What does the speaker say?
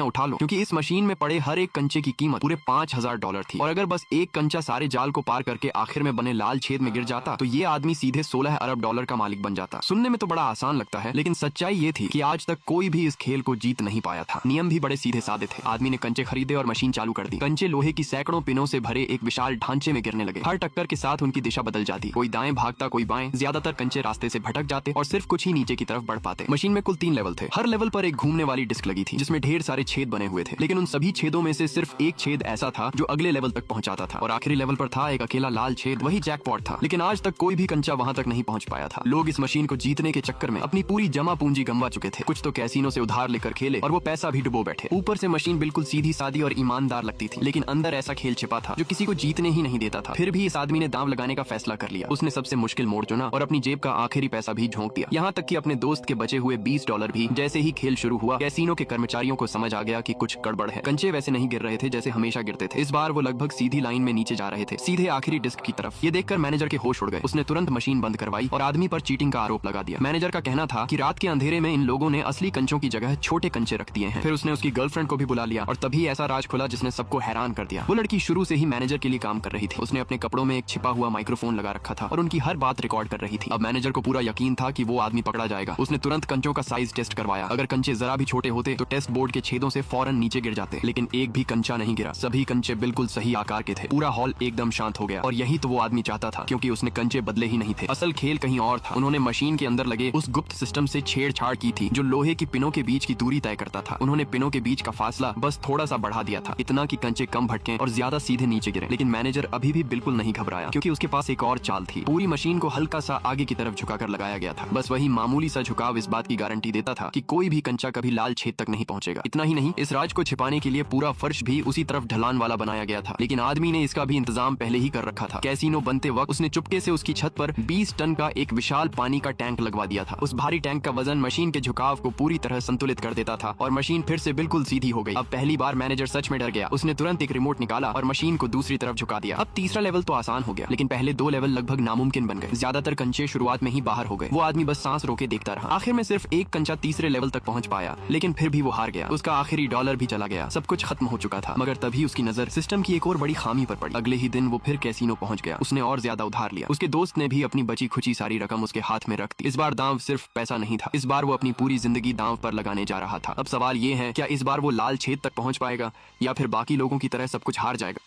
उठा लो, क्योंकि इस मशीन में पड़े हर एक कंचे की कीमत पूरे $5000 थी। और अगर बस एक कंचा सारे जाल को पार करके आखिर में बने लाल छेद में गिर जाता तो ये आदमी सीधे $16 अरब का मालिक बन जाता। सुनने में तो बड़ा आसान लगता है, लेकिन सच्चाई ये थी कि आज तक कोई भी इस खेल को जीत नहीं पाया था। नियम भी बड़े सीधे साधे थे। आदमी ने कंचे खरीदे और मशीन चालू कर दी। कंचे लोहे की सैकड़ों पिनों से भरे एक विशाल ढांचे में गिरने लगे। हर टक्कर के साथ उनकी दिशा बदल जाती। कोई दाएं भागता, कोई बाएं। ज्यादातर कंचे रास्ते से भटक जाते और सिर्फ कुछ ही नीचे की तरफ बढ़ पाते। मशीन में कुल 3 लेवल थे। हर लेवल पर एक घूमने वाली डिस्क लगी थी जिसमें ढेर सारे छेद बने हुए थे, लेकिन उन सभी छेदों में से सिर्फ एक छेद ऐसा था जो अगले लेवल तक पहुंचाता था। और आखिरी लेवल पर था एक अकेला लाल छेद, वही जैकपॉट था। लेकिन आज तक कोई भी कंचा वहां तक नहीं पहुंच पाया था। लोग इस मशीन को जीतने के चक्कर में अपनी पूरी जमा पूंजी गंवा चुके थे। कुछ तो कैसीनो से उधार लेकर खेले और वो पैसा भी डुबो बैठे। ऊपर से मशीन बिल्कुल सीधी सादी और ईमानदार लगती थी, लेकिन अंदर ऐसा खेल छिपा था जो किसी को जीतने ही नहीं देता था। फिर भी इस आदमी ने दांव लगाने का फैसला कर लिया। उसने सबसे मुश्किल मोड़ चुना और अपनी जेब का आखिरी पैसा भी झोंक दिया। यहाँ तक कि अपने दोस्त के बचे हुए $20 भी। जैसे ही खेल शुरू हुआ, कैसीनो के कर्मचारियों को समझ आ गया कि कुछ गड़बड़ है। कंचे वैसे नहीं गिर रहे थे जैसे हमेशा गिरते थे। इस बार वो लगभग सीधी लाइन में नीचे जा रहे थे, सीधे आखिरी डिस्क की तरफ। ये देखकर मैनेजर के होश उड़ गए। उसने तुरंत मशीन बंद करवाई और आदमी पर चीटिंग का आरोप लगा दिया। मैनेजर का कहना था कि रात के अंधेरे में इन लोगों ने असली कंचों की जगह छोटे कंचे रख दिए हैं। फिर उसने उसकी गर्लफ्रेंड को भी बुला लिया और तभी ऐसा राज खुला जिसने सबको हैरान कर दिया। वो लड़की शुरू से ही मैनेजर के लिए काम कर रही थी। उसने अपने कपड़ों में एक छिपा हुआ माइक्रोफोन लगा रखा था और उनकी हर बात रिकॉर्ड कर रही थी। अब मैनेजर को पूरा यकीन था कि वो आदमी पकड़ा जाएगा। उसने तुरंत कंचों का साइज टेस्ट करवाया। अगर कंचे जरा भी छोटे होते तो टेस्ट बोर्ड के छेदों से फौरन नीचे गिर जाते, लेकिन एक भी कंचा नहीं गिरा। सभी कंचे बिल्कुल सही आकार के थे। पूरा हॉल एकदम शांत हो गया और यही तो वो आदमी चाहता था, क्योंकि उसने कंचे बदले ही नहीं थे। असल खेल कहीं और था। उन्होंने मशीन के अंदर लगे उस गुप्त सिस्टम से छेड़छाड़ की थी जो लोहे की पिनों के बीच की दूरी तय करता था। उन्होंने पिनों के बीच का फासला बस थोड़ा सा बढ़ा दिया था, इतना कि कंचे कम भटके और ज्यादा सीधे नीचे गिरे। लेकिन मैनेजर अभी भी बिल्कुल नहीं घबराया, क्योंकि उसके पास एक और चाल थी। पूरी मशीन को हल्का सा आगे की तरफ झुकाकर लगाया गया था। बस वही मामूली सा झुकाव इस बात की गारंटी देता था कि कोई भी कंचा कभी लाल छेद तक नहीं पहुंचेगा। इतना ही नहीं, इस राज को छिपाने के लिए पूरा फर्श भी उसी तरफ ढलान वाला बनाया गया था। लेकिन आदमी ने इसका भी इंतजाम पहले ही कर रखा था। कैसीनो बनते वक्त उसने चुपके से उसकी छत पर 20 टन का एक विशाल पानी का टैंक लगवा दिया था। उस भारी टैंक का वजन मशीन के झुकाव को पूरी तरह संतुलित कर देता था और मशीन फिर से बिल्कुल सीधी हो गई। अब पहली बार मैनेजर सच में डर गया। उसने तुरंत एक रिमोट निकाला और मशीन को दूसरी तरफ झुका दिया। अब तीसरा लेवल तो आसान हो गया, लेकिन पहले 2 लेवल लगभग नामुमकिन बन गए। ज्यादातर कंचे शुरुआत में ही बाहर हो गए। वो आदमी बस सांस रोके देखता रहा। आखिर में सिर्फ एक कंचा तीसरे लेवल तक पहुंच पाया, लेकिन फिर भी वो हार गया। उसका आखिरी डॉलर भी चला गया। सब कुछ खत्म हो चुका था। मगर तभी उसकी नजर सिस्टम की एक और बड़ी खामी पर पड़ी। अगले ही दिन वो फिर कैसीनो पहुंच गया। उसने और ज्यादा उधार लिया। उसके दोस्त ने भी अपनी बची खुची सारी रकम उसके हाथ में रख दी। इस बार दांव सिर्फ पैसा नहीं था। इस बार वो अपनी पूरी जिंदगी दांव पर लगाने जा रहा था। अब सवाल ये है, क्या इस बार वो लाल छेद तक पहुंच पाएगा या फिर बाकी लोगों की तरह सब कुछ हार जाएगा?